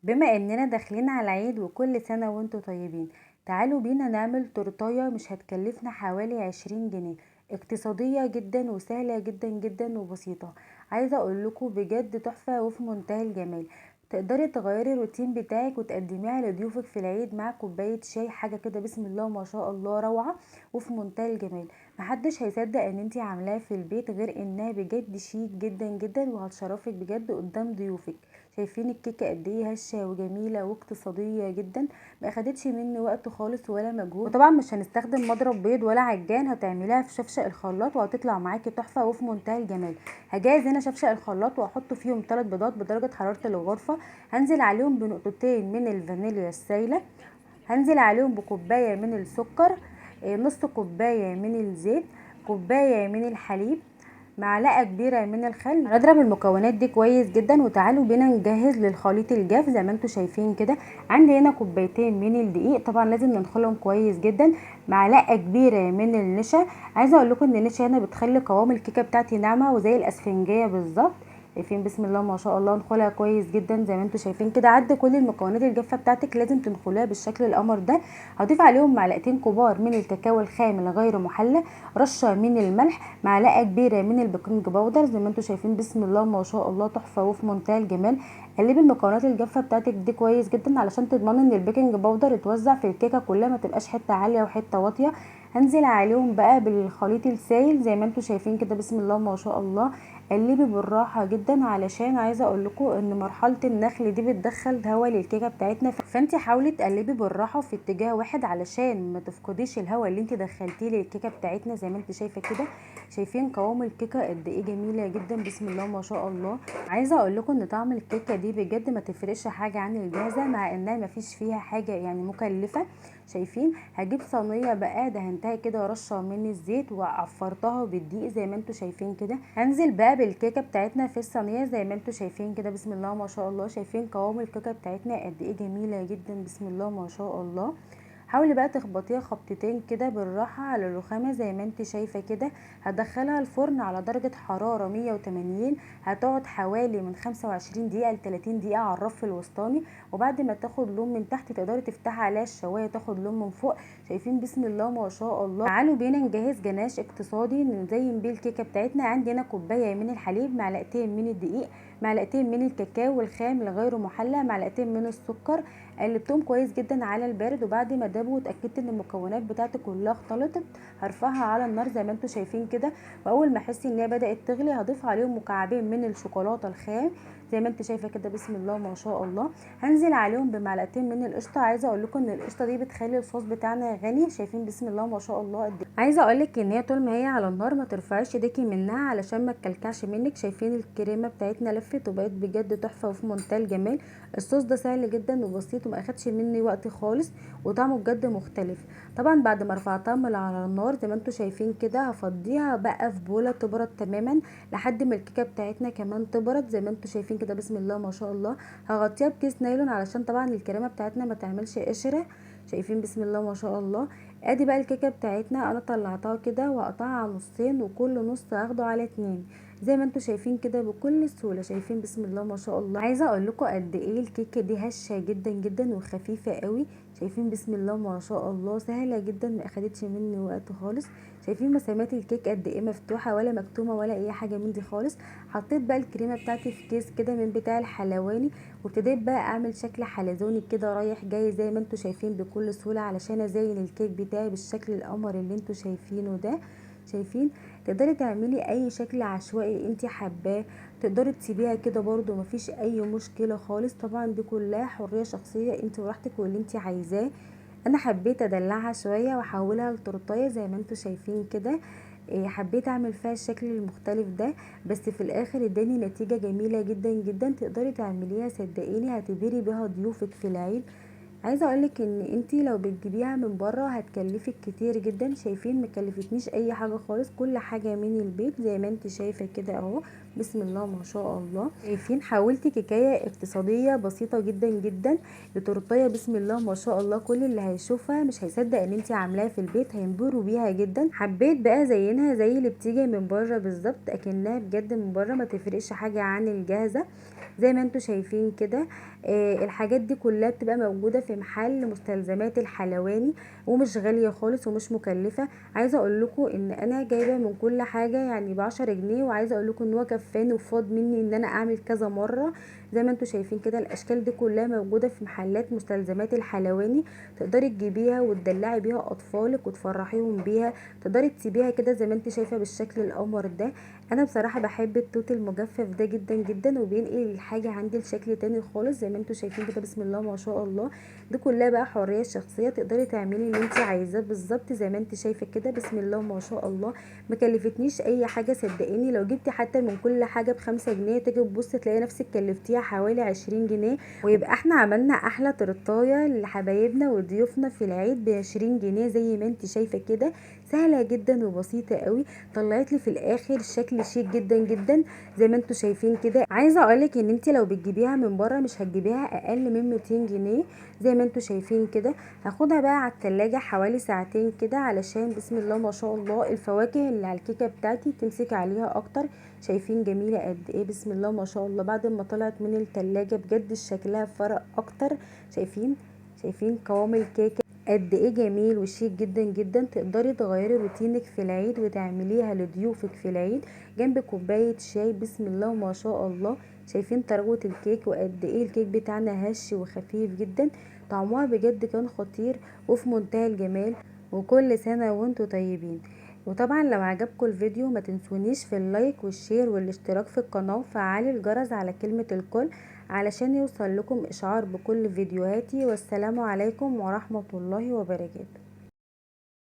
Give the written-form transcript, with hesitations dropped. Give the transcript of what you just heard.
بما اننا داخلين على العيد وكل سنة وانتم طيبين، تعالوا بينا نعمل تورتاية مش هتكلفنا حوالي 20 جنيه. اقتصادية جدا وسهلة جدا جدا وبسيطة. عايزة اقول لكم بجد تحفة وفي منتهى الجمال. تقدري تغيري الروتين بتاعك وتقدميها لضيوفك في العيد مع كوباية شاي، حاجة كده بسم الله ما شاء الله روعة وفي منتهى الجمال. محدش هيصدق ان انتي عاملاها في البيت غير انها بجد شيك جدا جدا وهتشرفك بجد قدام ضيوفك. شايفين الكيكه قد ايه هشه وجميله واقتصاديه جدا، ما اخدتش مني وقت خالص ولا مجهود. وطبعا مش هنستخدم مضرب بيض ولا عجان، هتعمليها في شفشق الخلاط وهتطلع معاكي تحفه وفي منتهى الجمال. هجهز هنا شفشق الخلاط واحط فيهم 3 بيضات بدرجه حراره الغرفه. هنزل عليهم بنقطتين من الفانيليا السايله، هنزل عليهم بكوبايه من السكر، نص كوبايه من الزيت، كوبايه من الحليب، معلقه كبيره من الخل. هنضرب المكونات دي كويس جدا وتعالوا بينا نجهز للخليط الجاف زي ما انتم شايفين كده. عندي هنا كوبايتين من الدقيق، طبعا لازم ننخلهم كويس جدا. معلقه كبيره من النشا. عايزه اقول لكم ان النشا هنا بتخلي قوام الكيكه بتاعتي ناعمه وزي الاسفنجيه بالظبط. شايفين بسم الله ما شاء الله، نخلها كويس جدا زي ما انتم شايفين كده. عد كل المكونات الجافه بتاعتك لازم تنخليها بالشكل القمر ده. هضيف عليهم معلقتين كبار من الكاكاو الخام الغير محلى، رشه من الملح، معلقه كبيره من البيكنج باودر زي ما انتم شايفين بسم الله ما شاء الله تحفه وفي منتهى الجمال. قلبي المكونات الجافه بتاعتك دي كويس جدا علشان تضمني ان البيكنج باودر يتوزع في الكيكه كلها، ما تبقاش حته عاليه وحته واطيه. هنزل عليهم بقى بالخليط السائل زي ما انتم شايفين كده بسم الله ما شاء الله. قلبي بالراحه جدا علشان عايزه اقول لكم ان مرحله النخل دي بتدخل هواء للكيكه بتاعتنا، فانت حاولي تقلبي بالراحه في اتجاه واحد علشان ما تفقديش الهواء اللي انت دخلتيه للكيكه بتاعتنا زي ما انت شايفه كده. شايفين قوام الكيكه قد ايه جميله جدا بسم الله ما شاء الله. عايزه اقول لكم ان طعم الكيكه دي بجد ما تفرقش حاجه عن الجاهزه، مع انها ما فيش فيها حاجه يعني مكلفه. شايفين؟ هجيب صينيه بقى دهنتها كده رشه من الزيت وعفرتها بالدقيق زي ما انتم شايفين كده. هنزل بقى بالكيكه بتاعتنا في الصينيه زي ما انتم شايفين كده بسم الله ما شاء الله. شايفين قوام الكيكه بتاعتنا قد ايه جميله جدا بسم الله ما شاء الله. حاولي بقى تخبطيها خبطتين كده بالراحه على الرخامه زي ما انت شايفه كده. هدخلها الفرن على درجه حراره 180، هتقعد حوالي من 25 دقيقه ل 30 دقيقه على الرف الوسطاني. وبعد ما تاخد لون من تحت تقدري تفتحي عليها الشوايه تاخد لون من فوق. شايفين بسم الله ما شاء الله. تعالوا بينا نجهز جناش اقتصادي نزين بيه الكيكه بتاعتنا. عندي هنا كوبايه من الحليب، معلقتين من الدقيق، معلقتين من الكاكاو الخام الغير محلى، معلقتين من السكر. قلبتهم كويس جدا على البارد، وبعد ما دابوا واتاكدت ان المكونات بتاعتي كلها اختلطت هرفعها على النار زي ما انتم شايفين كده. واول ما احس ان هي بدات تغلي هضيف عليهم مكعبين من الشوكولاته الخام زي ما انت شايفه كده بسم الله ما شاء الله. هنزل عليهم بمعلقتين من القشطه. عايزه اقول لكم ان القشطه دي بتخلي الصوص بتاعنا غني. شايفين بسم الله ما شاء الله قد ايه. عايزه اقول لك ان هي طول ما هي على النار ما ترفعيش ايديكي منها علشان ما تكلكعش منك. شايفين الكريمه بتاعتنا لفت وبقت بجد تحفه وفي منتهى الجمال. الصوص ده سهل جدا وبسيط وما اخدش مني وقت خالص وطعمه بجد مختلف. طبعا بعد ما رفعتها من على النار زي ما انتم شايفين كده هفضيها بقى في بوله تبرد تماما لحد ما الكيكه بتاعتنا كمان تبرد زي ما انتم شايفين كده بسم الله ما شاء الله. هغطيها بكيس نايلون علشان طبعا الكريمه بتاعتنا ما تعملش قشره. شايفين بسم الله ما شاء الله. ادي بقى الكيكه بتاعتنا انا طلعتها كده وهقطعها على نصين وكل نص هاخده على 2 زي ما انتم شايفين كده بكل سهوله. شايفين بسم الله ما شاء الله. عايزه اقول لكم قد ايه الكيكه دي هشه جدا جدا وخفيفه قوي. شايفين بسم الله ما شاء الله سهله جدا ما اخدتش مني وقت خالص. شايفين مسامات الكيك قد ايه مفتوحه ولا مكتومه ولا اي حاجه من دي خالص. حطيت بقى الكريمه بتاعتي في كيس كده من بتاع الحلواني وابتديت بقى اعمل شكل حلزوني كده رايح جاي زي ما انتم شايفين بكل سهوله علشان ازين الكيك بتاعي بالشكل القمر اللي انتم شايفينه ده. شايفين؟ تقدري تعملي اي شكل عشوائي انت حباه، تقدري تسيبيها كده برضو مفيش اي مشكله خالص. طبعا دي كلها حريه شخصيه انت وراحتك واللي انت عايزاه. انا حبيت ادلعها شويه واحولها لتورتايه زي ما انتم شايفين كده. حبيت اعمل فيها الشكل المختلف ده، بس في الاخر اداني نتيجه جميله جدا جدا. تقدري تعمليها صدقيني هتبهري بيها ضيوفك في العيد. عايزه اقولك ان انتي لو بتجيبيها من بره هتكلفك كتير جدا. شايفين مكلفتنيش اي حاجه خالص، كل حاجه من البيت زي ما انت شايفه كده اهو. بسم الله ما شاء الله. شايفين؟ حاولت كيكايه اقتصاديه بسيطه جدا جدا لتورتيه بسم الله ما شاء الله. كل اللي هيشوفها مش هيصدق ان انتي عاملاها في البيت، هينبهروا بيها جدا. حبيت بقى زينها زي اللي بتيجي من بره بالظبط، اكنها بجد من بره ما تفرقش حاجه عن الجاهزه. زي ما انتوا شايفين كده. الحاجات دي كلها بتبقى موجودة في محل مستلزمات الحلواني، ومش غالية خالص ومش مكلفة. عايزة اقول لكم ان انا جايبة من كل حاجة يعني ب10 جنيه، وعايزة اقول لكم ان هو كفاني وفاض مني ان انا اعمل كذا مرة. زي ما انتوا شايفين كده، الاشكال دي كلها موجودة في محلات مستلزمات الحلواني. تقدري تجيبيها وتدلعي بيها اطفالك وتفرحيهم بيها. تقدري تسيبيها كده زي ما انت شايفة بالشكل القمر ده. انا بصراحة بحب التوت المجفف ده جدا جدا، وبينقل الحاجة عندي لشكل تاني خالص. زي ما انتوا شايفين كده، بسم الله ما شاء الله. دي كلها بقى حرية شخصية، تقدري تعملي اللي انت عايزاه بالظبط زي ما انت شايفة كده، بسم الله ما شاء الله. ما كلفتنيش اي حاجة صدقيني. لو جبتي حتى من كل حاجة ب5 جنيه، تيجي تبص تلاقي نفسك كلفتيها حوالي 20 جنيه. ويبقى احنا عملنا احلى تورتايه لحبايبنا وضيوفنا في العيد ب20 جنيه زي ما انت شايفة كده. سهلة جدا وبسيطة قوي. طلعت لي في الاخر شكل شيك جدا جدا زي ما انتوا شايفين كده. عايزه اقولك ان انت لو بتجيبيها من بره مش هتجيبيها اقل من 200 جنيه زي ما انتوا شايفين كده. هاخدها بقى على التلاجة حوالي ساعتين كده، علشان بسم الله ما شاء الله الفواكه اللي على الكيكه بتاعتي تمسك عليها اكتر. شايفين جميله قد ايه، بسم الله ما شاء الله. بعد ما طلعت من التلاجة بجد شكلها فرق اكتر. شايفين قوام الكيكه قد ايه جميل وشيك جدا جدا. تقدري تغيري روتينك في العيد وتعمليها لضيوفك في العيد جنب كوباية شاي، بسم الله ما شاء الله. شايفين طراوة الكيك وقد ايه الكيك بتاعنا هش وخفيف جدا. طعمها بجد كان خطير وفي منتهى الجمال. وكل سنة وانتوا طيبين. وطبعا لو عجبكم الفيديو ما تنسونيش في اللايك والشير والاشتراك في القناة، وفعلي الجرس على كلمة الكل علشان يوصل لكم اشعار بكل فيديوهاتي. والسلام عليكم ورحمة الله وبركاته.